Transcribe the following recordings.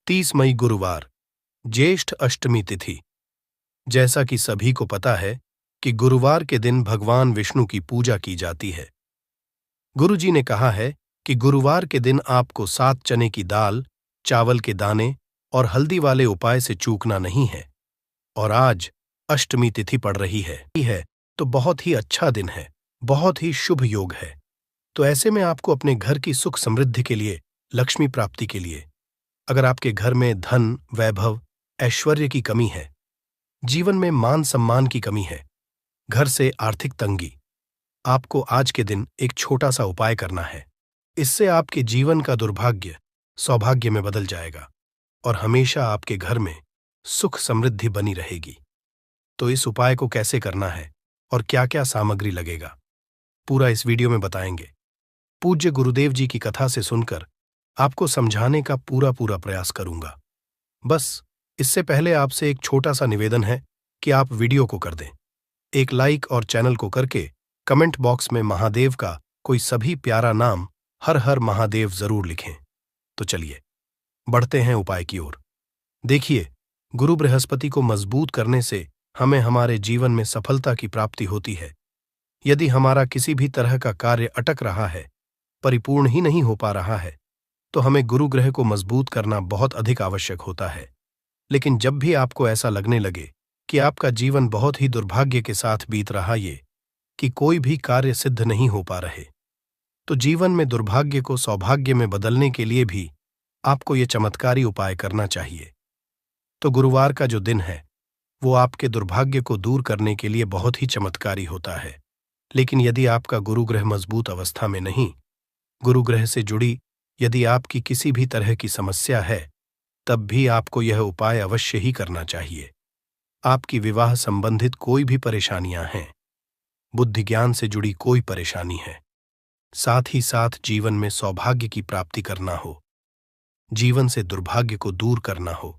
30 मई गुरुवार, ज्येष्ठ अष्टमी तिथि। जैसा कि सभी को पता है कि गुरुवार के दिन भगवान विष्णु की पूजा की जाती है। गुरुजी ने कहा है कि गुरुवार के दिन आपको 7 चने की दाल, चावल के दाने और हल्दी वाले उपाय से चूकना नहीं है। और आज अष्टमी तिथि पड़ रही है तो बहुत ही अच्छा दिन है, बहुत ही शुभ योग है। तो ऐसे में आपको अपने घर की सुख समृद्धि के लिए, लक्ष्मी प्राप्ति के लिए, अगर आपके घर में धन, वैभव, ऐश्वर्य की कमी है, जीवन में मान सम्मान की कमी है, घर से आर्थिक तंगी, आपको आज के दिन एक छोटा सा उपाय करना है। इससे आपके जीवन का दुर्भाग्य सौभाग्य में बदल जाएगा और हमेशा आपके घर में सुख समृद्धि बनी रहेगी। तो इस उपाय को कैसे करना है और क्या क्या सामग्री लगेगा, पूरा इस वीडियो में बताएंगे। पूज्य गुरुदेव जी की कथा से सुनकर आपको समझाने का पूरा प्रयास करूंगा। बस इससे पहले आपसे एक छोटा सा निवेदन है कि आप वीडियो को कर दें, एक लाइक और चैनल को करके कमेंट बॉक्स में महादेव का कोई सभी प्यारा नाम हर हर महादेव जरूर लिखें। तो चलिए बढ़ते हैं उपाय की ओर। देखिए, गुरु बृहस्पति को मजबूत करने से हमें हमारे जीवन में सफलता की प्राप्ति होती है। यदि हमारा किसी भी तरह का कार्य अटक रहा है, परिपूर्ण ही नहीं हो पा रहा है, तो हमें गुरु ग्रह को मजबूत करना बहुत अधिक आवश्यक होता है। लेकिन जब भी आपको ऐसा लगने लगे कि आपका जीवन बहुत ही दुर्भाग्य के साथ बीत रहा है, कि कोई भी कार्य सिद्ध नहीं हो पा रहे, तो जीवन में दुर्भाग्य को सौभाग्य में बदलने के लिए भी आपको ये चमत्कारी उपाय करना चाहिए। तो गुरुवार का जो दिन है वो आपके दुर्भाग्य को दूर करने के लिए बहुत ही चमत्कारी होता है। लेकिन यदि आपका गुरुग्रह मजबूत अवस्था में नहीं, गुरुग्रह से जुड़ी यदि आपकी किसी भी तरह की समस्या है, तब भी आपको यह उपाय अवश्य ही करना चाहिए। आपकी विवाह संबंधित कोई भी परेशानियां हैं, बुद्धि ज्ञान से जुड़ी कोई परेशानी है, साथ ही साथ जीवन में सौभाग्य की प्राप्ति करना हो, जीवन से दुर्भाग्य को दूर करना हो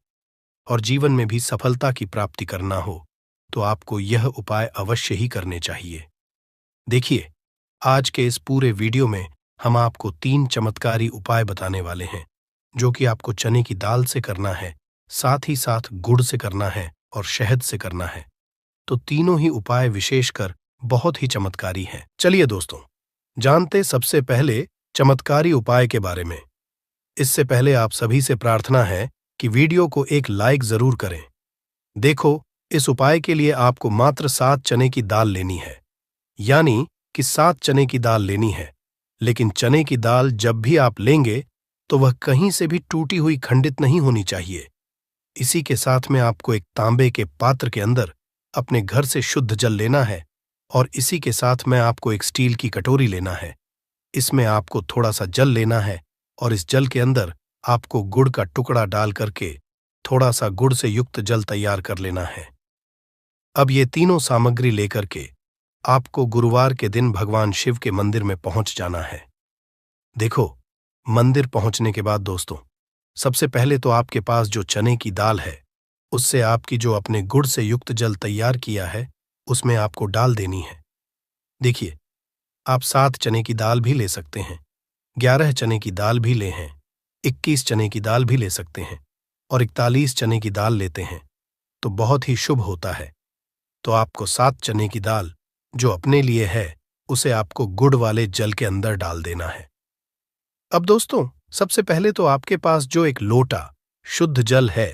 और जीवन में भी सफलता की प्राप्ति करना हो, तो आपको यह उपाय अवश्य ही करने चाहिए। देखिए, आज के इस पूरे वीडियो में हम आपको 3 चमत्कारी उपाय बताने वाले हैं, जो कि आपको चने की दाल से करना है, साथ ही साथ गुड़ से करना है और शहद से करना है। तो तीनों ही उपाय विशेषकर बहुत ही चमत्कारी हैं। चलिए दोस्तों, जानते सबसे पहले चमत्कारी उपाय के बारे में। इससे पहले आप सभी से प्रार्थना है कि वीडियो को एक लाइक जरूर करें। देखो, इस उपाय के लिए आपको मात्र 7 चने की दाल लेनी है, यानी कि 7 चने की दाल लेनी है। लेकिन चने की दाल जब भी आप लेंगे तो वह कहीं से भी टूटी हुई खंडित नहीं होनी चाहिए। इसी के साथ में आपको एक तांबे के पात्र के अंदर अपने घर से शुद्ध जल लेना है और इसी के साथ में आपको एक स्टील की कटोरी लेना है। इसमें आपको थोड़ा सा जल लेना है और इस जल के अंदर आपको गुड़ का टुकड़ा डाल करके थोड़ा सा गुड़ से युक्त जल तैयार कर लेना है। अब ये तीनों सामग्री लेकर के आपको गुरुवार के दिन भगवान शिव के मंदिर में पहुंच जाना है। देखो, मंदिर पहुंचने के बाद दोस्तों, सबसे पहले तो आपके पास जो चने की दाल है, उससे आपकी जो अपने गुड़ से युक्त जल तैयार किया है, उसमें आपको डाल देनी है। देखिए, आप 7 चने की दाल भी ले सकते हैं, 11 चने की दाल भी ले हैं, 21 चने की दाल भी ले सकते हैं और 41 चने की दाल लेते हैं तो बहुत ही शुभ होता है। तो आपको 7 चने की दाल जो अपने लिए है, उसे आपको गुड़ वाले जल के अंदर डाल देना है। अब दोस्तों, सबसे पहले तो आपके पास जो एक लोटा शुद्ध जल है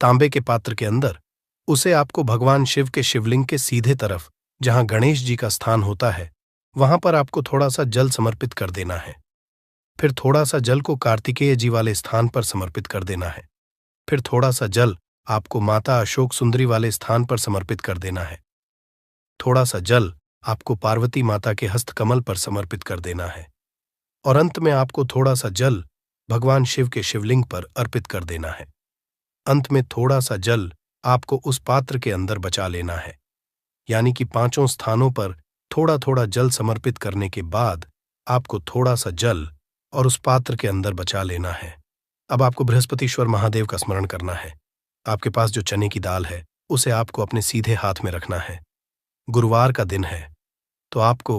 तांबे के पात्र के अंदर, उसे आपको भगवान शिव के शिवलिंग के सीधे तरफ, जहां गणेश जी का स्थान होता है, वहां पर आपको थोड़ा सा जल समर्पित कर देना है। फिर थोड़ा सा जल को कार्तिकेय जी वाले स्थान पर समर्पित कर देना है। फिर थोड़ा सा जल आपको माता अशोक सुंदरी वाले स्थान पर समर्पित कर देना है। थोड़ा सा जल आपको पार्वती माता के हस्तकमल पर समर्पित कर देना है और अंत में आपको थोड़ा सा जल भगवान शिव के शिवलिंग पर अर्पित कर देना है। अंत में थोड़ा सा जल आपको उस पात्र के अंदर बचा लेना है, यानी कि 5 स्थानों पर थोड़ा थोड़ा जल समर्पित करने के बाद आपको थोड़ा सा जल और उस पात्र के अंदर बचा लेना है। अब आपको बृहस्पतिश्वर महादेव का स्मरण करना है। आपके पास जो चने की दाल है, उसे आपको अपने सीधे हाथ में रखना है। गुरुवार का दिन है तो आपको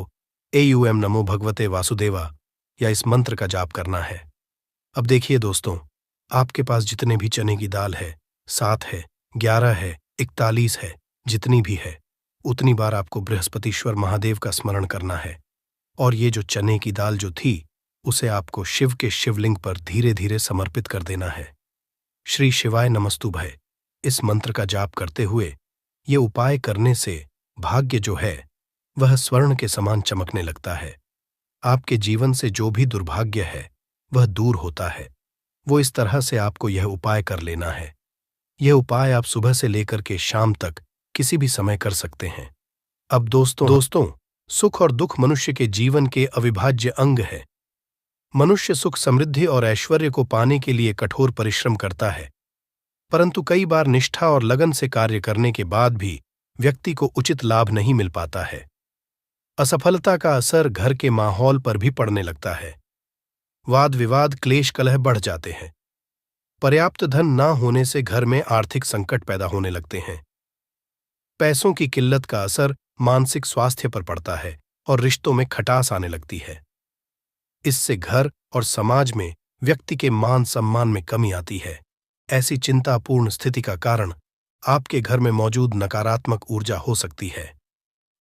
AUM नमो भगवते वासुदेवा या इस मंत्र का जाप करना है। अब देखिए दोस्तों, आपके पास जितने भी चने की दाल है, 7 है, 11 है, 41 है, जितनी भी है, उतनी बार आपको बृहस्पतिश्वर महादेव का स्मरण करना है। और ये जो चने की दाल जो थी, उसे आपको शिव के शिवलिंग पर धीरे धीरे समर्पित कर देना है। श्री शिवाय नमस्तुभय इस मंत्र का जाप करते हुए ये उपाय करने से भाग्य जो है वह स्वर्ण के समान चमकने लगता है। आपके जीवन से जो भी दुर्भाग्य है वह दूर होता है। वो इस तरह से आपको यह उपाय कर लेना है। यह उपाय आप सुबह से लेकर के शाम तक किसी भी समय कर सकते हैं। अब दोस्तों, सुख और दुख मनुष्य के जीवन के अविभाज्य अंग है। मनुष्य सुख, समृद्धि और ऐश्वर्य को पाने के लिए कठोर परिश्रम करता है, परंतु कई बार निष्ठा और लगन से कार्य करने के बाद भी व्यक्ति को उचित लाभ नहीं मिल पाता है। असफलता का असर घर के माहौल पर भी पड़ने लगता है। वाद विवाद, क्लेश, कलह बढ़ जाते हैं। पर्याप्त धन न होने से घर में आर्थिक संकट पैदा होने लगते हैं। पैसों की किल्लत का असर मानसिक स्वास्थ्य पर पड़ता है और रिश्तों में खटास आने लगती है। इससे घर और समाज में व्यक्ति के मान सम्मान में कमी आती है। ऐसी चिंतापूर्ण स्थिति का कारण आपके घर में मौजूद नकारात्मक ऊर्जा हो सकती है।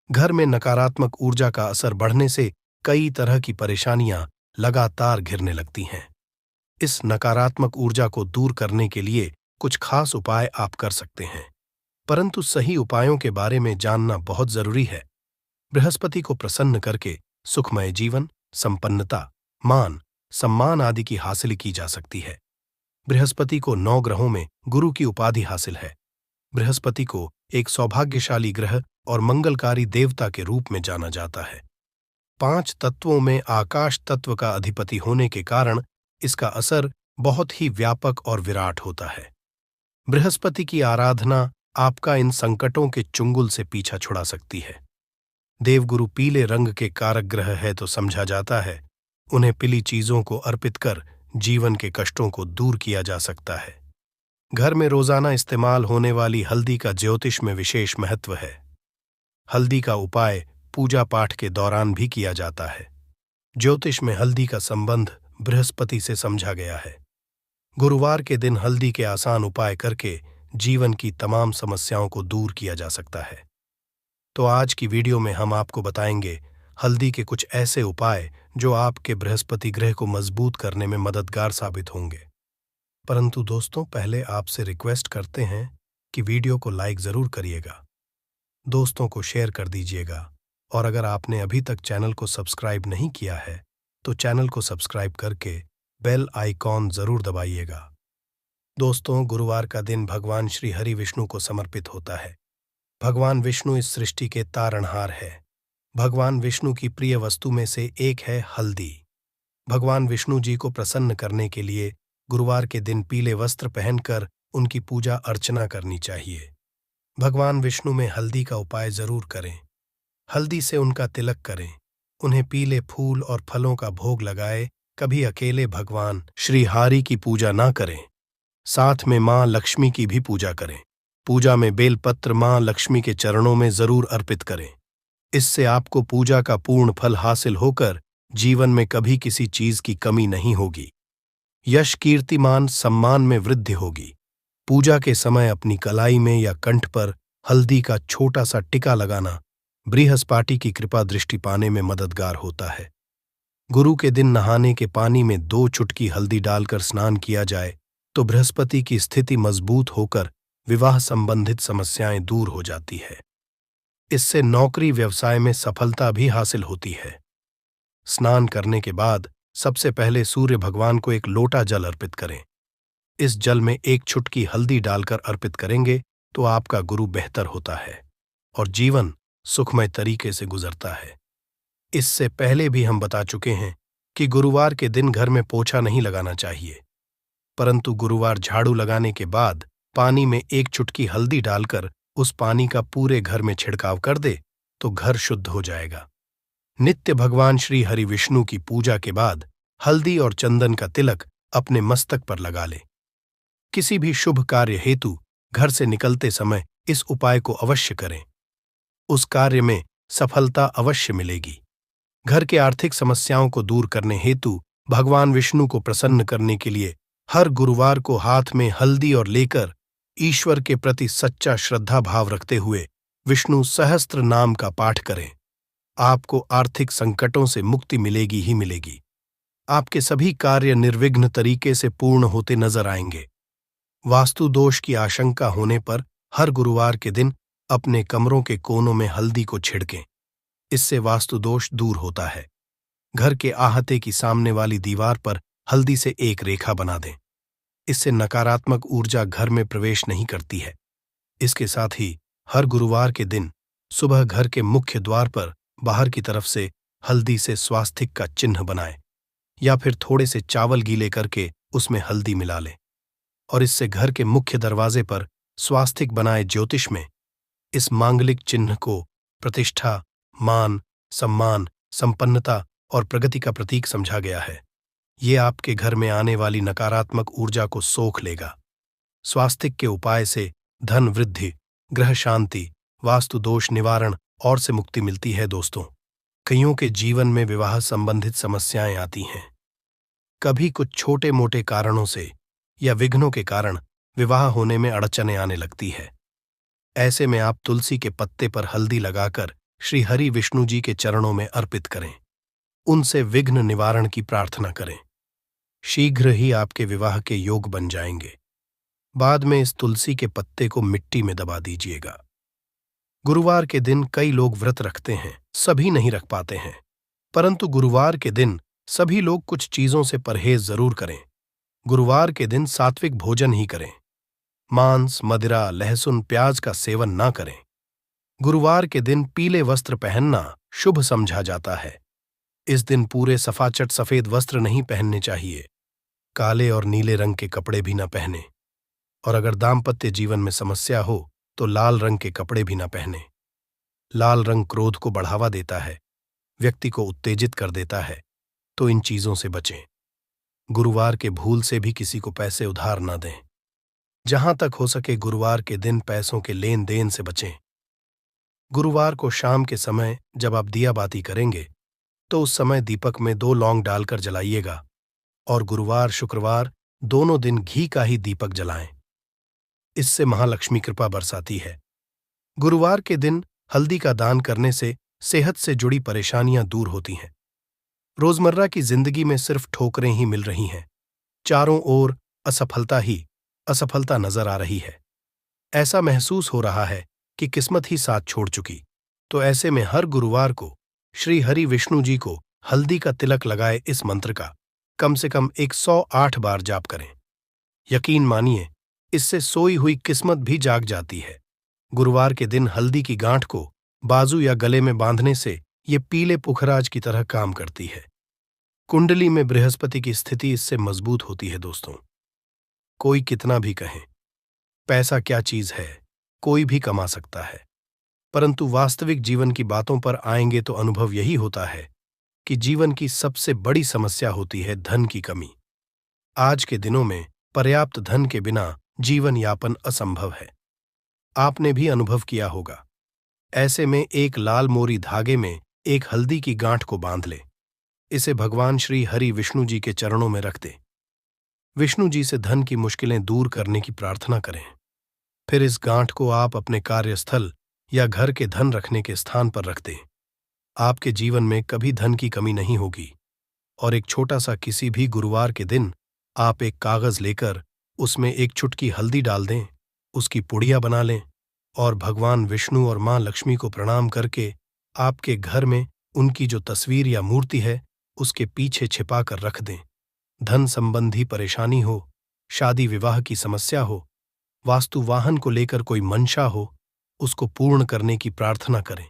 घर में नकारात्मक ऊर्जा का असर बढ़ने से कई तरह की परेशानियां लगातार घिरने लगती हैं। इस नकारात्मक ऊर्जा को दूर करने के लिए कुछ खास उपाय आप कर सकते हैं, परंतु सही उपायों के बारे में जानना बहुत जरूरी है। बृहस्पति को प्रसन्न करके सुखमय जीवन, संपन्नता, मान, सम्मान आदि की हासिल की जा सकती है। बृहस्पति को 9 ग्रहों में गुरु की उपाधि हासिल है। बृहस्पति को एक सौभाग्यशाली ग्रह और मंगलकारी देवता के रूप में जाना जाता है। 5 तत्वों में आकाश तत्व का अधिपति होने के कारण इसका असर बहुत ही व्यापक और विराट होता है। बृहस्पति की आराधना आपका इन संकटों के चुंगल से पीछा छुड़ा सकती है। देवगुरु पीले रंग के कारक ग्रह है तो समझा जाता है उन्हें पीली चीजों को अर्पित कर जीवन के कष्टों को दूर किया जा सकता है। घर में रोजाना इस्तेमाल होने वाली हल्दी का ज्योतिष में विशेष महत्व है। हल्दी का उपाय पूजा पाठ के दौरान भी किया जाता है। ज्योतिष में हल्दी का संबंध बृहस्पति से समझा गया है। गुरुवार के दिन हल्दी के आसान उपाय करके जीवन की तमाम समस्याओं को दूर किया जा सकता है। तो आज की वीडियो में हम आपको बताएंगे हल्दी के कुछ ऐसे उपाय जो आपके बृहस्पति ग्रह को मजबूत करने में मददगार साबित होंगे। परंतु दोस्तों, पहले आपसे रिक्वेस्ट करते हैं कि वीडियो को लाइक जरूर करिएगा, दोस्तों को शेयर कर दीजिएगा, और अगर आपने अभी तक चैनल को सब्सक्राइब नहीं किया है तो चैनल को सब्सक्राइब करके बेल आइकॉन जरूर दबाइएगा। दोस्तों, गुरुवार का दिन भगवान श्री हरि विष्णु को समर्पित होता है। भगवान विष्णु इस सृष्टि के तारणहार है। भगवान विष्णु की प्रिय वस्तु में से एक है हल्दी। भगवान विष्णु जी को प्रसन्न करने के लिए गुरुवार के दिन पीले वस्त्र पहनकर उनकी पूजा अर्चना करनी चाहिए। भगवान विष्णु में हल्दी का उपाय जरूर करें। हल्दी से उनका तिलक करें, उन्हें पीले फूल और फलों का भोग लगाए। कभी अकेले भगवान श्री हरि की पूजा ना करें, साथ में मां लक्ष्मी की भी पूजा करें। पूजा में बेलपत्र मां लक्ष्मी के चरणों में जरूर अर्पित करें। इससे आपको पूजा का पूर्ण फल हासिल होकर जीवन में कभी किसी चीज की कमी नहीं होगी। यश, कीर्तिमान, सम्मान में वृद्धि होगी। पूजा के समय अपनी कलाई में या कंठ पर हल्दी का छोटा सा टिका लगाना बृहस्पति की कृपा दृष्टि पाने में मददगार होता है। गुरु के दिन नहाने के पानी में 2 चुटकी हल्दी डालकर स्नान किया जाए तो बृहस्पति की स्थिति मजबूत होकर विवाह संबंधित समस्याएं दूर हो जाती है। इससे नौकरी व्यवसाय में सफलता भी हासिल होती है। स्नान करने के बाद सबसे पहले सूर्य भगवान को एक लोटा जल अर्पित करें। इस जल में 1 चुटकी हल्दी डालकर अर्पित करेंगे तो आपका गुरु बेहतर होता है और जीवन सुखमय तरीके से गुजरता है। इससे पहले भी हम बता चुके हैं कि गुरुवार के दिन घर में पोछा नहीं लगाना चाहिए, परंतु गुरुवार झाड़ू लगाने के बाद पानी में 1 चुटकी हल्दी डालकर उस पानी का पूरे घर में छिड़काव कर दे तो घर शुद्ध हो जाएगा। नित्य भगवान श्री हरि विष्णु की पूजा के बाद हल्दी और चंदन का तिलक अपने मस्तक पर लगा ले। किसी भी शुभ कार्य हेतु घर से निकलते समय इस उपाय को अवश्य करें। उस कार्य में सफलता अवश्य मिलेगी। घर के आर्थिक समस्याओं को दूर करने हेतु भगवान विष्णु को प्रसन्न करने के लिए हर गुरुवार को हाथ में हल्दी और लेकर ईश्वर के प्रति सच्चा श्रद्धा भाव रखते हुए विष्णु सहस्त्र नाम का पाठ करें। आपको आर्थिक संकटों से मुक्ति मिलेगी ही मिलेगी। आपके सभी कार्य निर्विघ्न तरीके से पूर्ण होते नजर आएंगे। वास्तु दोष की आशंका होने पर हर गुरुवार के दिन अपने कमरों के कोनों में हल्दी को छिड़कें। इससे वास्तु दोष दूर होता है। घर के आहते की सामने वाली दीवार पर हल्दी से एक रेखा बना दें। इससे नकारात्मक ऊर्जा घर में प्रवेश नहीं करती है। इसके साथ ही हर गुरुवार के दिन सुबह घर के मुख्य द्वार पर बाहर की तरफ से हल्दी से स्वास्तिक का चिन्ह बनाएं, या फिर थोड़े से चावल गीले करके उसमें हल्दी मिला लें और इससे घर के मुख्य दरवाजे पर स्वास्तिक बनाए। ज्योतिष में इस मांगलिक चिन्ह को प्रतिष्ठा, मान, सम्मान, संपन्नता और प्रगति का प्रतीक समझा गया है। ये आपके घर में आने वाली नकारात्मक ऊर्जा को सोख लेगा। स्वास्तिक के उपाय से धन वृद्धि, ग्रह शांति, वास्तु दोष निवारण और से मुक्ति मिलती है। दोस्तों, कईयों के जीवन में विवाह संबंधित समस्याएं आती हैं। कभी कुछ छोटे मोटे कारणों से या विघ्नों के कारण विवाह होने में अड़चनें आने लगती है। ऐसे में आप तुलसी के पत्ते पर हल्दी लगाकर श्री हरि विष्णु जी के चरणों में अर्पित करें। उनसे विघ्न निवारण की प्रार्थना करें। शीघ्र ही आपके विवाह के योग बन जाएंगे। बाद में इस तुलसी के पत्ते को मिट्टी में दबा दीजिएगा। गुरुवार के दिन कई लोग व्रत रखते हैं, सभी नहीं रख पाते हैं, परंतु गुरुवार के दिन सभी लोग कुछ चीजों से परहेज जरूर करें। गुरुवार के दिन सात्विक भोजन ही करें। मांस, मदिरा, लहसुन, प्याज का सेवन ना करें। गुरुवार के दिन पीले वस्त्र पहनना शुभ समझा जाता है। इस दिन पूरे सफाचट सफेद वस्त्र नहीं पहनने चाहिए। काले और नीले रंग के कपड़े भी न पहने, और अगर दाम्पत्य जीवन में समस्या हो तो लाल रंग के कपड़े भी न पहने। लाल रंग क्रोध को बढ़ावा देता है, व्यक्ति को उत्तेजित कर देता है, तो इन चीजों से बचें। गुरुवार के भूल से भी किसी को पैसे उधार न दें। जहां तक हो सके गुरुवार के दिन पैसों के लेन देन से बचें। गुरुवार को शाम के समय जब आप दिया बाती करेंगे तो उस समय दीपक में 2 लौंग डालकर जलाइएगा, और गुरुवार शुक्रवार दोनों दिन घी का ही दीपक जलाएं। इससे महालक्ष्मी कृपा बरसाती है। गुरुवार के दिन हल्दी का दान करने से सेहत से जुड़ी परेशानियां दूर होती हैं। रोजमर्रा की जिंदगी में सिर्फ ठोकरें ही मिल रही हैं। चारों ओर असफलता ही असफलता नजर आ रही है। ऐसा महसूस हो रहा है कि किस्मत ही साथ छोड़ चुकी। तो ऐसे में हर गुरुवार को श्री हरि विष्णु जी को हल्दी का तिलक लगाए इस मंत्र का कम से कम 108 बार जाप करें। यकीन मानिए, इससे सोई हुई किस्मत भी जाग जाती है। गुरुवार के दिन हल्दी की गांठ को बाजू या गले में बांधने से ये पीले पुखराज की तरह काम करती है। कुंडली में बृहस्पति की स्थिति इससे मजबूत होती है। दोस्तों, कोई कितना भी कहे, पैसा क्या चीज है, कोई भी कमा सकता है, परंतु वास्तविक जीवन की बातों पर आएंगे तो अनुभव यही होता है कि जीवन की सबसे बड़ी समस्या होती है धन की कमी। आज के दिनों में पर्याप्त धन के बिना जीवन यापन असंभव है। आपने भी अनुभव किया होगा। ऐसे में एक लाल मोरी धागे में एक हल्दी की गांठ को बांध ले। इसे भगवान श्री हरि विष्णु जी के चरणों में रख दे। विष्णु जी से धन की मुश्किलें दूर करने की प्रार्थना करें। फिर इस गांठ को आप अपने कार्यस्थल या घर के धन रखने के स्थान पर रख दें। आपके जीवन में कभी धन की कमी नहीं होगी। और एक छोटा सा किसी भी गुरुवार के दिन आप एक कागज लेकर उसमें एक चुटकी हल्दी डाल दें, उसकी पुड़िया बना लें और भगवान विष्णु और मां लक्ष्मी को प्रणाम करके आपके घर में उनकी जो तस्वीर या मूर्ति है उसके पीछे छिपा कर रख दें। धन संबंधी परेशानी हो, शादी विवाह की समस्या हो, वास्तु वाहन को लेकर कोई मंशा हो, उसको पूर्ण करने की प्रार्थना करें।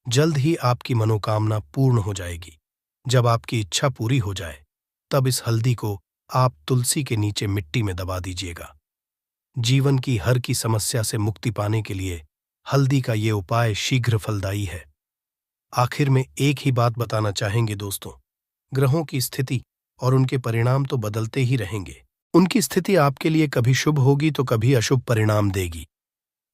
जल्द ही आपकी मनोकामना पूर्ण हो जाएगी। जब आपकी इच्छा पूरी हो जाए तब इस हल्दी को आप तुलसी के नीचे मिट्टी में दबा दीजिएगा। जीवन की हर की समस्या से मुक्ति पाने के लिए हल्दी का ये उपाय शीघ्र फलदायी है। आखिर में एक ही बात बताना चाहेंगे दोस्तों, ग्रहों की स्थिति और उनके परिणाम तो बदलते ही रहेंगे। उनकी स्थिति आपके लिए कभी शुभ होगी तो कभी अशुभ परिणाम देगी,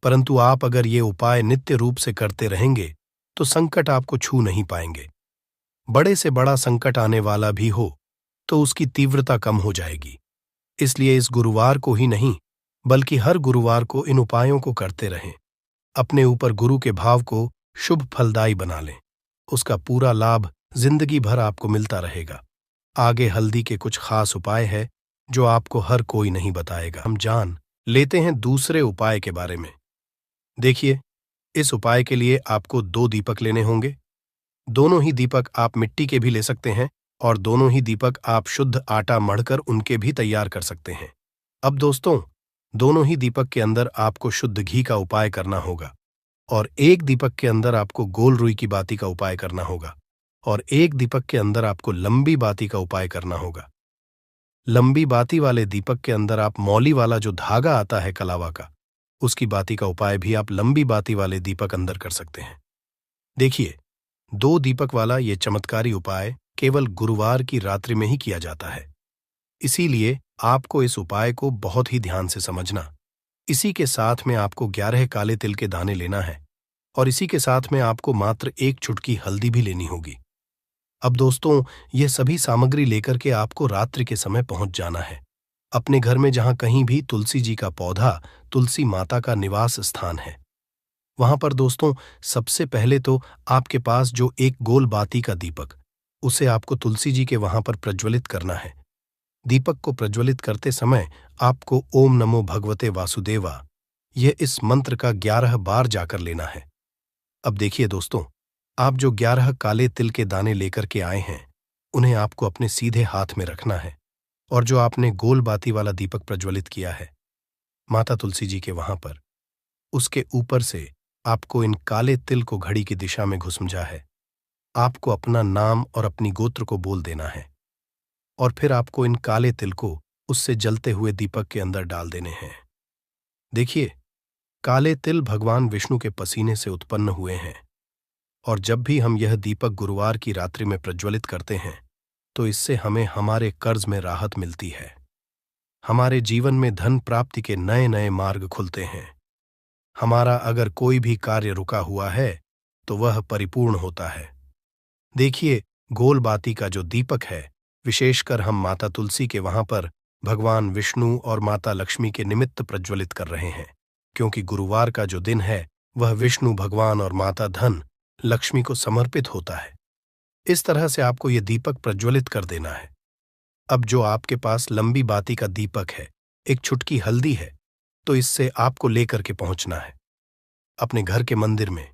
परंतु आप अगर ये उपाय नित्य रूप से करते रहेंगे तो संकट आपको छू नहीं पाएंगे। बड़े से बड़ा संकट आने वाला भी हो तो उसकी तीव्रता कम हो जाएगी। इसलिए इस गुरुवार को ही नहीं बल्कि हर गुरुवार को इन उपायों को करते रहें। अपने ऊपर गुरु के भाव को शुभ फलदायी बना लें। उसका पूरा लाभ जिंदगी भर आपको मिलता रहेगा। आगे हल्दी के कुछ खास उपाय है जो आपको हर कोई नहीं बताएगा। हम जान लेते हैं दूसरे उपाय के बारे में। देखिए, इस उपाय के लिए आपको 2 दीपक लेने होंगे। दोनों ही दीपक आप मिट्टी के भी ले सकते हैं और दोनों ही दीपक आप शुद्ध आटा मढ़कर उनके भी तैयार कर सकते हैं। अब दोस्तों, दोनों ही दीपक के अंदर आपको शुद्ध घी का उपाय करना होगा और एक दीपक के अंदर आपको गोल रुई की बाती का उपाय करना होगा और एक दीपक के अंदर आपको लंबी बाती का उपाय करना होगा। लंबी बाती वाले दीपक के अंदर आप मौली वाला जो धागा आता है कलावा का, उसकी बाती का उपाय भी आप लंबी बाती वाले दीपक अंदर कर सकते हैं। देखिए, 2 दीपक वाला ये चमत्कारी उपाय केवल गुरुवार की रात्रि में ही किया जाता है। इसीलिए आपको इस उपाय को बहुत ही ध्यान से समझना। इसी के साथ में आपको 11 काले तिल के दाने लेना है और इसी के साथ में आपको मात्र 1 चुटकी हल्दी भी लेनी होगी। अब दोस्तों, ये सभी सामग्री लेकर के आपको रात्रि के समय पहुंच जाना है अपने घर में जहां कहीं भी तुलसी जी का पौधा, तुलसी माता का निवास स्थान है। वहां पर दोस्तों, सबसे पहले तो आपके पास जो एक गोल बाती का दीपक, उसे आपको तुलसी जी के वहां पर प्रज्वलित करना है। दीपक को प्रज्वलित करते समय आपको ओम नमो भगवते वासुदेवा यह इस मंत्र का 11 बार जाकर लेना है। अब देखिए दोस्तों, आप जो 11 काले तिल के दाने लेकर के आए हैं, उन्हें आपको अपने सीधे हाथ में रखना है और जो आपने गोल बाती वाला दीपक प्रज्वलित किया है माता तुलसी जी के वहां पर, उसके ऊपर से आपको इन काले तिल को घड़ी की दिशा में घुसमझा है। आपको अपना नाम और अपनी गोत्र को बोल देना है और फिर आपको इन काले तिल को उससे जलते हुए दीपक के अंदर डाल देने हैं। देखिए, काले तिल भगवान विष्णु के पसीने से उत्पन्न हुए हैं और जब भी हम यह दीपक गुरुवार की रात्रि में प्रज्वलित करते हैं तो इससे हमें हमारे कर्ज में राहत मिलती है। हमारे जीवन में धन प्राप्ति के नए नए मार्ग खुलते हैं। हमारा अगर कोई भी कार्य रुका हुआ है तो वह परिपूर्ण होता है। देखिए, गोल बाती का जो दीपक है, विशेषकर हम माता तुलसी के वहां पर भगवान विष्णु और माता लक्ष्मी के निमित्त प्रज्वलित कर रहे हैं, क्योंकि गुरुवार का जो दिन है वह विष्णु भगवान और माता धन लक्ष्मी को समर्पित होता है। इस तरह से आपको यह दीपक प्रज्वलित कर देना है। अब जो आपके पास लंबी बाती का दीपक है, एक छुटकी हल्दी है, तो इससे आपको लेकर के पहुंचना है अपने घर के मंदिर में।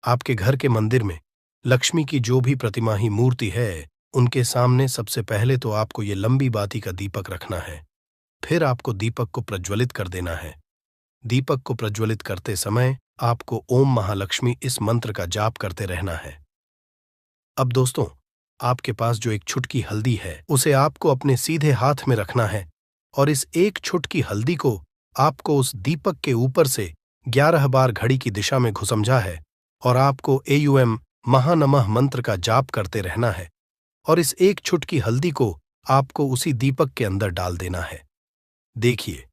आपके घर के मंदिर में लक्ष्मी की जो भी प्रतिमाही मूर्ति है, उनके सामने सबसे पहले तो आपको ये लंबी बाती का दीपक रखना है। फिर आपको दीपक को प्रज्वलित कर देना है। दीपक को प्रज्वलित करते समय आपको ओम महालक्ष्मी इस मंत्र का जाप करते रहना है। अब दोस्तों, आपके पास जो एक छुटकी हल्दी है, उसे आपको अपने सीधे हाथ में रखना है और इस एक छुटकी हल्दी को आपको उस दीपक के ऊपर से 11 बार घड़ी की दिशा में घुसमझा है और आपको एयूएम महानमः मंत्र का जाप करते रहना है और इस एक छुटकी हल्दी को आपको उसी दीपक के अंदर डाल देना है। देखिए,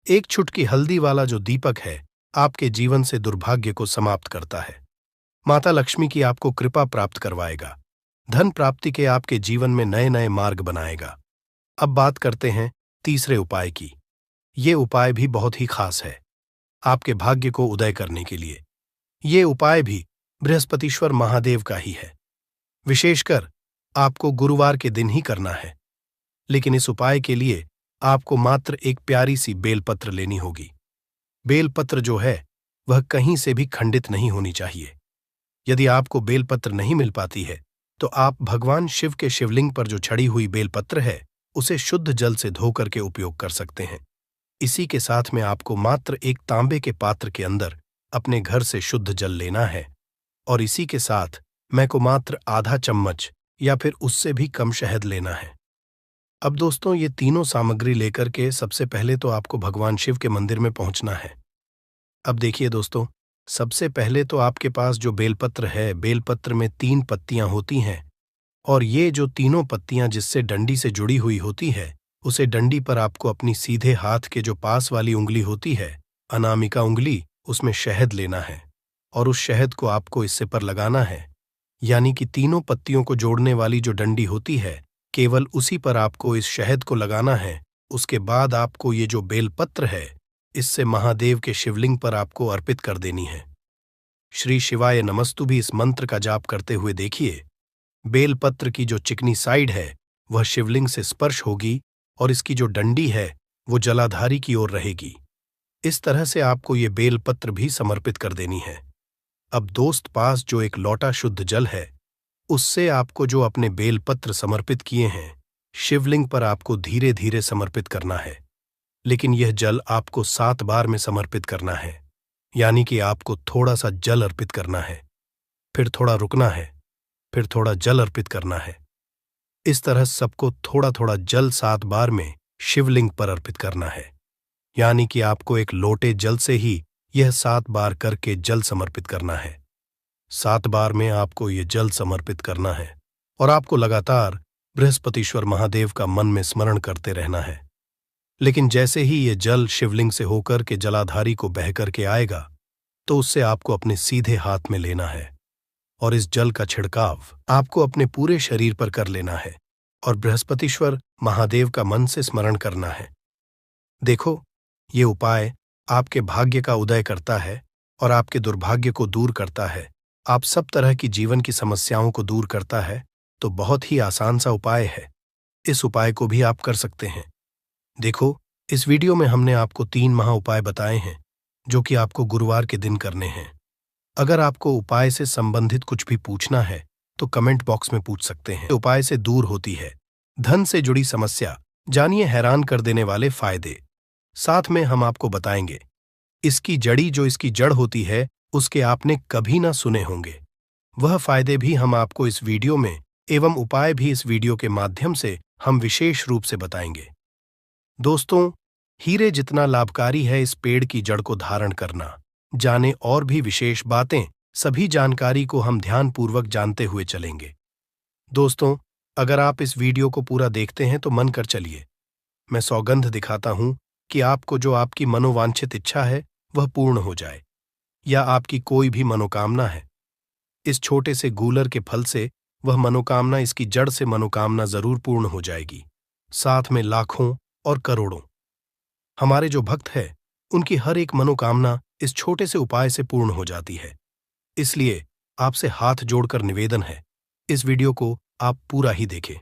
एक छुटकी हल्दी वाला जो दीपक है आपके जीवन से दुर्भाग्य को समाप्त करता है। माता लक्ष्मी की आपको कृपा प्राप्त करवाएगा। धन प्राप्ति के आपके जीवन में नए नए मार्ग बनाएगा। अब बात करते हैं तीसरे उपाय की। ये उपाय भी बहुत ही खास है आपके भाग्य को उदय करने के लिए। ये उपाय भी बृहस्पतिश्वर महादेव का ही है। विशेषकर आपको गुरुवार के दिन ही करना है, लेकिन इस उपाय के लिए आपको मात्र एक प्यारी सी बेलपत्र लेनी होगी। बेलपत्र जो है वह कहीं से भी खंडित नहीं होनी चाहिए। यदि आपको बेलपत्र नहीं मिल पाती है तो आप भगवान शिव के शिवलिंग पर जो छड़ी हुई बेलपत्र है उसे शुद्ध जल से धोकर के उपयोग कर सकते हैं। इसी के साथ में आपको मात्र एक तांबे के पात्र के अंदर अपने घर से शुद्ध जल लेना है और इसी के साथ मैं को मात्र आधा चम्मच या फिर उससे भी कम शहद लेना है। अब दोस्तों, ये तीनों सामग्री लेकर के सबसे पहले तो आपको भगवान शिव के मंदिर में पहुंचना है। अब देखिए दोस्तों, सबसे पहले तो आपके पास जो बेलपत्र है, बेलपत्र में 3 पत्तियां होती हैं और ये जो तीनों पत्तियां जिससे डंडी से जुड़ी हुई होती है, उसे डंडी पर आपको अपनी सीधे हाथ के जो पास वाली उंगली होती है, अनामिका उंगली, उसमें शहद लेना है और उस शहद को आपको इससे पर लगाना है। यानी कि तीनों पत्तियों को जोड़ने वाली जो डंडी होती है, केवल उसी पर आपको इस शहद को लगाना है उसके बाद आपको ये जो बेलपत्र है, इससे महादेव के शिवलिंग पर आपको अर्पित कर देनी है। श्री शिवाय नमस्तु भी इस मंत्र का जाप करते हुए देखिए। बेलपत्र की जो चिकनी साइड है वह शिवलिंग से स्पर्श होगी और इसकी जो डंडी है वो जलाधारी की ओर रहेगी। इस तरह से आपको ये बेलपत्र भी समर्पित कर देनी है। अब दोस्त पास जो एक लौटा शुद्ध जल है, उससे आपको जो अपने बेलपत्र समर्पित किए हैं शिवलिंग पर आपको धीरे धीरे समर्पित करना है। लेकिन यह जल आपको 7 बार में समर्पित करना है, यानी कि आपको थोड़ा सा जल अर्पित करना है, फिर थोड़ा रुकना है, फिर थोड़ा जल अर्पित करना है। इस तरह सबको थोड़ा थोड़ा जल 7 बार में शिवलिंग पर अर्पित करना है, यानी कि आपको एक लोटे जल से ही यह 7 बार करके जल समर्पित करना है। 7 बार में आपको ये जल समर्पित करना है और आपको लगातार बृहस्पतिश्वर महादेव का मन में स्मरण करते रहना है। लेकिन जैसे ही ये जल शिवलिंग से होकर के जलाधारी को बह करके आएगा तो उससे आपको अपने सीधे हाथ में लेना है और इस जल का छिड़काव आपको अपने पूरे शरीर पर कर लेना है और बृहस्पतिश्वर महादेव का मन से स्मरण करना है। देखो, ये उपाय आपके भाग्य का उदय करता है और आपके दुर्भाग्य को दूर करता है, आप सब तरह की जीवन की समस्याओं को दूर करता है। तो बहुत ही आसान सा उपाय है, इस उपाय को भी आप कर सकते हैं। देखो, इस वीडियो में हमने आपको 3 महा उपाय बताए हैं जो कि आपको गुरुवार के दिन करने हैं। अगर आपको उपाय से संबंधित कुछ भी पूछना है तो कमेंट बॉक्स में पूछ सकते हैं। उपाय से दूर होती है धन से जुड़ी समस्या, जानिए हैरान कर देने वाले फायदे। साथ में हम आपको बताएंगे इसकी जड़ी, जो इसकी जड़ होती है उसके आपने कभी ना सुने होंगे, वह फायदे भी हम आपको इस वीडियो में एवं उपाय भी इस वीडियो के माध्यम से हम विशेष रूप से बताएंगे। दोस्तों, हीरे जितना लाभकारी है इस पेड़ की जड़ को धारण करना, जाने और भी विशेष बातें, सभी जानकारी को हम ध्यानपूर्वक जानते हुए चलेंगे। दोस्तों, अगर आप इस वीडियो को पूरा देखते हैं तो मन कर चलिए, मैं सौगंध दिखाता हूं कि आपको जो आपकी मनोवांछित इच्छा है वह पूर्ण हो जाए, या आपकी कोई भी मनोकामना है, इस छोटे से गूलर के फल से वह मनोकामना, इसकी जड़ से मनोकामना जरूर पूर्ण हो जाएगी, साथ में लाखों और करोड़ों। हमारे जो भक्त हैं उनकी हर एक मनोकामना इस छोटे से उपाय से पूर्ण हो जाती है। इसलिए आपसे हाथ जोड़कर निवेदन है, इस वीडियो को आप पूरा ही देखें,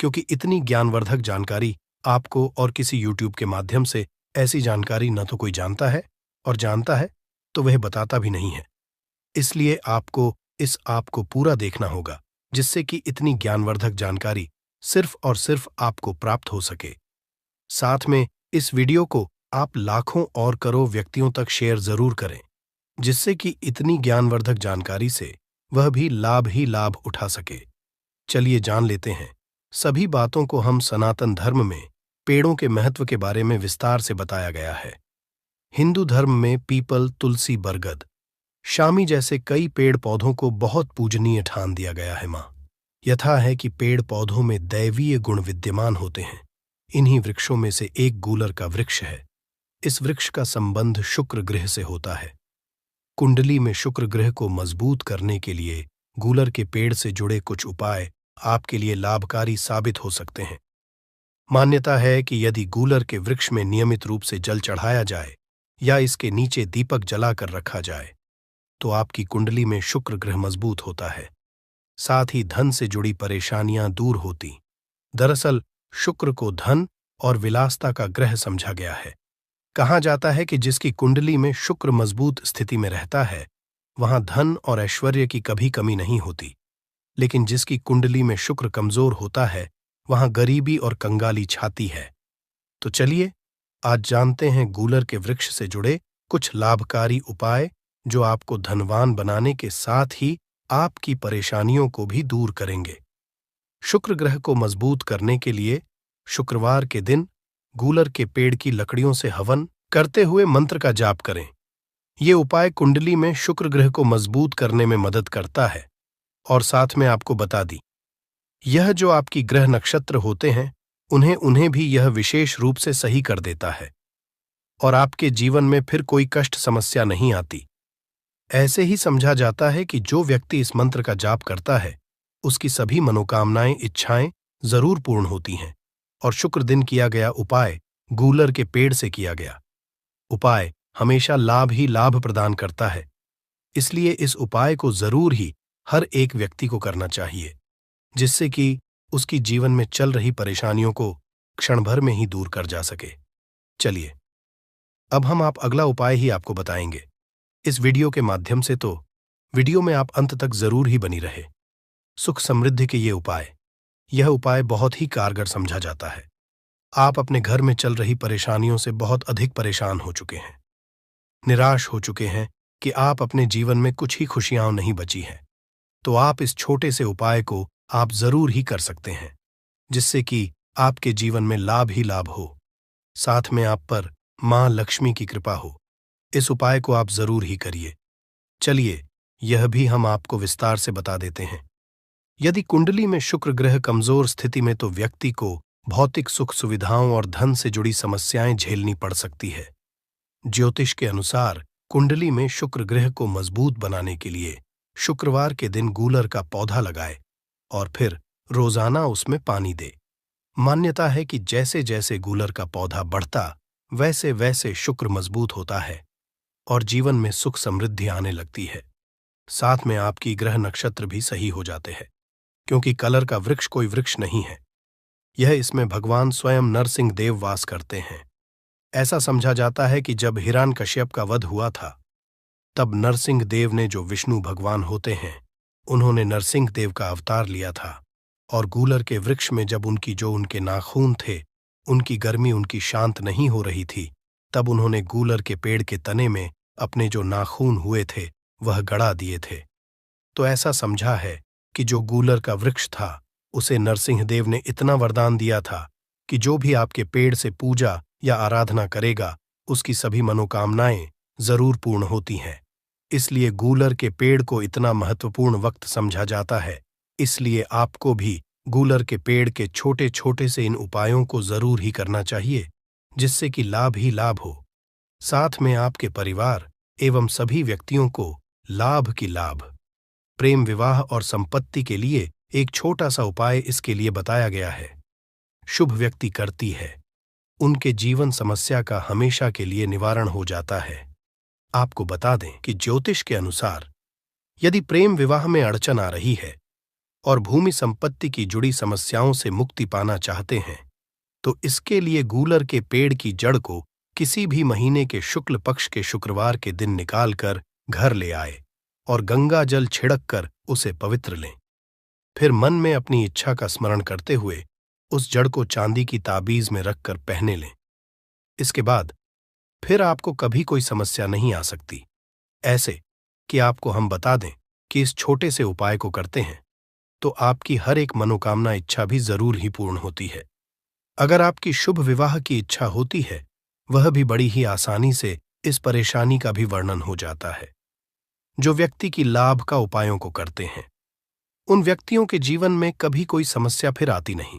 क्योंकि इतनी ज्ञानवर्धक जानकारी आपको और किसी यूट्यूब के माध्यम से ऐसी जानकारी न तो कोई जानता है, और जानता है तो वह बताता भी नहीं है। इसलिए आपको इस आप को पूरा देखना होगा, जिससे कि इतनी ज्ञानवर्धक जानकारी सिर्फ और सिर्फ आपको प्राप्त हो सके। साथ में इस वीडियो को आप लाखों और करोड़ों व्यक्तियों तक शेयर जरूर करें, जिससे कि इतनी ज्ञानवर्धक जानकारी से वह भी लाभ उठा सके। चलिए जान लेते हैं सभी बातों को। हम सनातन धर्म में पेड़ों के महत्व के बारे में विस्तार से बताया गया है। हिंदू धर्म में पीपल, तुलसी, बरगद, शामी जैसे कई पेड़ पौधों को बहुत पूजनीय ठान दिया गया है। मां यथा है कि पेड़ पौधों में दैवीय गुण विद्यमान होते हैं। इन्हीं वृक्षों में से एक गूलर का वृक्ष है। इस वृक्ष का संबंध शुक्र ग्रह से होता है। कुंडली में शुक्र ग्रह को मजबूत करने के लिए गूलर के पेड़ से जुड़े कुछ उपाय आपके लिए लाभकारी साबित हो सकते हैं। मान्यता है कि यदि गूलर के वृक्ष में नियमित रूप से जल चढ़ाया जाए या इसके नीचे दीपक जलाकर रखा जाए तो आपकी कुंडली में शुक्र ग्रह मजबूत होता है, साथ ही धन से जुड़ी परेशानियां दूर होती। दरअसल शुक्र को धन और विलासता का ग्रह समझा गया है। कहा जाता है कि जिसकी कुंडली में शुक्र मजबूत स्थिति में रहता है वहां धन और ऐश्वर्य की कभी कमी नहीं होती, लेकिन जिसकी कुंडली में शुक्र कमजोर होता है वहां गरीबी और कंगाली छाती है। तो चलिए आज जानते हैं गूलर के वृक्ष से जुड़े कुछ लाभकारी उपाय जो आपको धनवान बनाने के साथ ही आपकी परेशानियों को भी दूर करेंगे। शुक्र ग्रह को मजबूत करने के लिए शुक्रवार के दिन गूलर के पेड़ की लकड़ियों से हवन करते हुए मंत्र का जाप करें। ये उपाय कुंडली में शुक्र ग्रह को मजबूत करने में मदद करता है। और साथ में आपको बता दी, यह जो आपकी ग्रह नक्षत्र होते हैं उन्हें भी यह विशेष रूप से सही कर देता है और आपके जीवन में फिर कोई कष्ट समस्या नहीं आती। ऐसे ही समझा जाता है कि जो व्यक्ति इस मंत्र का जाप करता है उसकी सभी मनोकामनाएं, इच्छाएं जरूर पूर्ण होती हैं और शुक्र दिन किया गया उपाय गूलर के पेड़ से किया गया। उपाय हमेशा लाभ ही लाभ प्रदान करता है, इसलिए इस उपाय को जरूर ही हर एक व्यक्ति को करना चाहिए, जिससे कि उसकी जीवन में चल रही परेशानियों को क्षण भर में ही दूर कर जा सके। चलिए, अब हम आप अगला उपाय ही आपको बताएंगे इस वीडियो के माध्यम से, तो वीडियो में आप अंत तक जरूर ही बनी रहे। सुख समृद्धि के यह उपाय बहुत ही कारगर समझा जाता है। आप अपने घर में चल रही परेशानियों से बहुत अधिक परेशान हो चुके हैं, निराश हो चुके हैं कि आप अपने जीवन में कुछ ही खुशियां नहीं बची हैं, तो आप इस छोटे से उपाय को आप जरूर ही कर सकते हैं, जिससे कि आपके जीवन में लाभ ही लाभ हो, साथ में आप पर मां लक्ष्मी की कृपा हो। इस उपाय को आप जरूर ही करिए। चलिए, यह भी हम आपको विस्तार से बता देते हैं। यदि कुंडली में शुक्र ग्रह कमजोर स्थिति में, तो व्यक्ति को भौतिक सुख सुविधाओं और धन से जुड़ी समस्याएं झेलनी पड़ सकती है। ज्योतिष के अनुसार कुंडली में शुक्र ग्रह को मजबूत बनाने के लिए शुक्रवार के दिन गूलर का पौधा लगाए और फिर रोजाना उसमें पानी दे। मान्यता है कि जैसे जैसे गूलर का पौधा बढ़ता, वैसे वैसे शुक्र मजबूत होता है और जीवन में सुख समृद्धि आने लगती है। साथ में आपकी ग्रह नक्षत्र भी सही हो जाते हैं, क्योंकि कलर का वृक्ष कोई वृक्ष नहीं है, यह इसमें भगवान स्वयं नरसिंह देव वास करते हैं। ऐसा समझा जाता है कि जब हिरण्यकश्यप का वध हुआ था, तब नरसिंह देव ने, जो विष्णु भगवान होते हैं, उन्होंने नरसिंह देव का अवतार लिया था और गूलर के वृक्ष में जब उनके नाखून थे, उनकी गर्मी उनकी शांत नहीं हो रही थी, तब उन्होंने गूलर के पेड़ के तने में अपने जो नाखून हुए थे वह गड़ा दिए थे। तो ऐसा समझा है कि जो गूलर का वृक्ष था, उसे नरसिंहदेव ने इतना वरदान दिया था कि जो भी आपके पेड़ से पूजा या आराधना करेगा, उसकी सभी मनोकामनाएं जरूर पूर्ण होती हैं। इसलिए गूलर के पेड़ को इतना महत्वपूर्ण वक्त समझा जाता है। इसलिए आपको भी गूलर के पेड़ के छोटे छोटे से इन उपायों को जरूर ही करना चाहिए, जिससे कि लाभ ही लाभ हो, साथ में आपके परिवार एवं सभी व्यक्तियों को लाभ की लाभ। प्रेम, विवाह और संपत्ति के लिए एक छोटा सा उपाय इसके लिए बताया गया है। शुभ व्यक्ति करती है, उनके जीवन समस्या का हमेशा के लिए निवारण हो जाता है। आपको बता दें कि ज्योतिष के अनुसार यदि प्रेम विवाह में अड़चन आ रही है और भूमि संपत्ति की जुड़ी समस्याओं से मुक्ति पाना चाहते हैं, तो इसके लिए गूलर के पेड़ की जड़ को किसी भी महीने के शुक्ल पक्ष के शुक्रवार के दिन निकालकर घर ले आए और गंगा जल छिड़क कर उसे पवित्र लें। फिर मन में अपनी इच्छा का स्मरण करते हुए उस जड़ को चांदी की ताबीज में रखकर पहने लें। इसके बाद फिर आपको कभी कोई समस्या नहीं आ सकती। ऐसे कि आपको हम बता दें कि इस छोटे से उपाय को करते हैं तो आपकी हर एक मनोकामना इच्छा भी जरूर ही पूर्ण होती है। अगर आपकी शुभ विवाह की इच्छा होती है, वह भी बड़ी ही आसानी से इस परेशानी का भी वर्णन हो जाता है। जो व्यक्ति की लाभ का उपायों को करते हैं, उन व्यक्तियों के जीवन में कभी कोई समस्या फिर आती नहीं।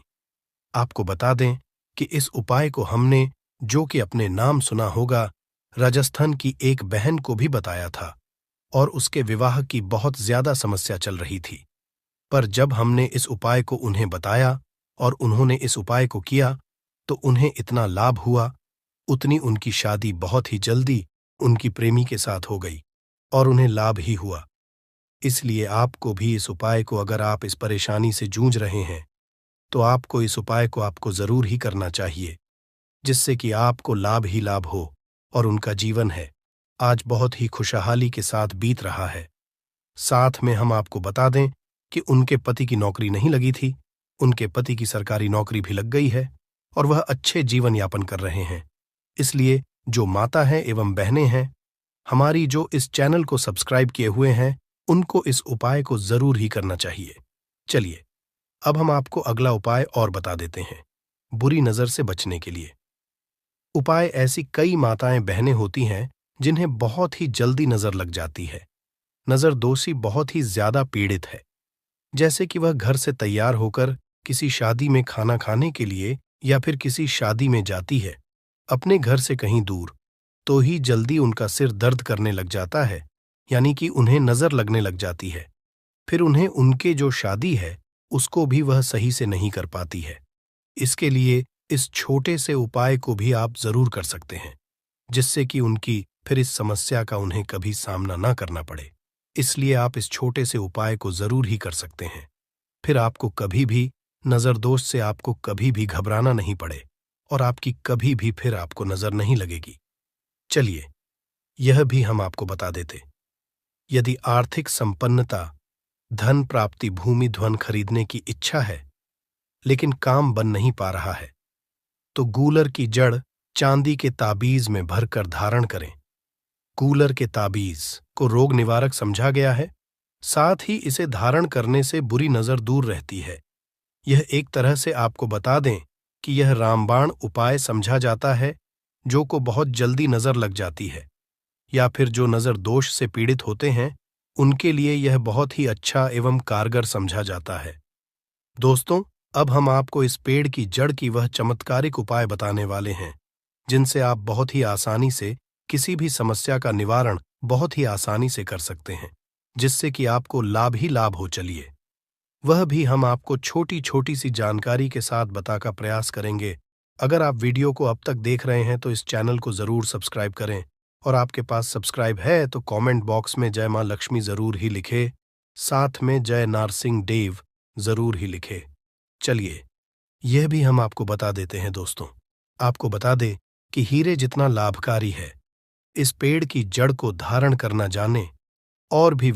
आपको बता दें कि इस उपाय को हमने, जो कि अपने नाम सुना होगा, राजस्थान की एक बहन को भी बताया था और उसके विवाह की बहुत ज्यादा समस्या चल रही थी। पर जब हमने इस उपाय को उन्हें बताया और उन्होंने इस उपाय को किया, तो उन्हें इतना लाभ हुआ, उतनी उनकी शादी बहुत ही जल्दी उनकी प्रेमी के साथ हो गई और उन्हें लाभ ही हुआ। इसलिए आपको भी इस उपाय को, अगर आप इस परेशानी से जूझ रहे हैं, तो आपको इस उपाय को आपको जरूर ही करना चाहिए, जिससे कि आपको लाभ ही लाभ हो और उनका जीवन है आज बहुत ही खुशहाली के साथ बीत रहा है। साथ में हम आपको बता दें कि उनके पति की नौकरी नहीं लगी थी, उनके पति की सरकारी नौकरी भी लग गई है और वह अच्छे जीवन यापन कर रहे हैं। इसलिए जो माता हैं एवं बहनें हैं, हमारी जो इस चैनल को सब्सक्राइब किए हुए हैं, उनको इस उपाय को जरूर ही करना चाहिए। चलिए, अब हम आपको अगला उपाय और बता देते हैं, बुरी नजर से बचने के लिए। उपाय ऐसी कई माताएं बहनें होती हैं जिन्हें बहुत ही जल्दी नजर लग जाती है। नजर दोषी बहुत ही ज्यादा पीड़ित है। जैसे कि वह घर से तैयार होकर किसी शादी में खाना खाने के लिए या फिर किसी शादी में जाती है अपने घर से कहीं दूर, तो ही जल्दी उनका सिर दर्द करने लग जाता है, यानी कि उन्हें नजर लगने लग जाती है। फिर उन्हें उनके जो शादी है उसको भी वह सही से नहीं कर पाती है। इसके लिए इस छोटे से उपाय को भी आप जरूर कर सकते हैं, जिससे कि उनकी फिर इस समस्या का उन्हें कभी सामना ना करना पड़े। इसलिए आप इस छोटे से उपाय को जरूर ही कर सकते हैं। फिर आपको कभी भी नजरदोष से आपको कभी भी घबराना नहीं पड़े और आपकी कभी भी फिर आपको नजर नहीं लगेगी। चलिए, यह भी हम आपको बता देते। यदि आर्थिक संपन्नता, धन प्राप्ति, भूमि ध्वन खरीदने की इच्छा है, लेकिन काम बन नहीं पा रहा है, तो गूलर की जड़ चांदी के ताबीज में भरकर धारण करें। गूलर के ताबीज को रोग निवारक समझा गया है, साथ ही इसे धारण करने से बुरी नजर दूर रहती है। यह एक तरह से आपको बता दें कि यह रामबाण उपाय समझा जाता है, जो को बहुत जल्दी नजर लग जाती है, या फिर जो नजर दोष से पीड़ित होते हैं, उनके लिए यह बहुत ही अच्छा एवं कारगर समझा जाता है। दोस्तों, अब हम आपको इस पेड़ की जड़ की वह चमत्कारिक उपाय बताने वाले हैं, जिनसे आप बहुत ही आसानी से किसी भी समस्या का निवारण बहुत ही आसानी से कर सकते हैं, जिससे कि आपको लाभ ही लाभ हो। चलिए, वह भी हम आपको छोटी छोटी सी जानकारी के साथ बताकर प्रयास करेंगे। अगर आप वीडियो को अब तक देख रहे हैं तो इस चैनल को जरूर सब्सक्राइब करें, और आपके पास सब्सक्राइब है तो कमेंट बॉक्स में जय मां लक्ष्मी जरूर ही लिखे, साथ में जय नारसिंह देव जरूर ही लिखे। चलिए, यह भी हम आपको बता देते हैं दोस्तों। आपको बता दें कि हीरे जितना लाभकारी है, इस पेड़ की जड़ को धारण करना जाने और भी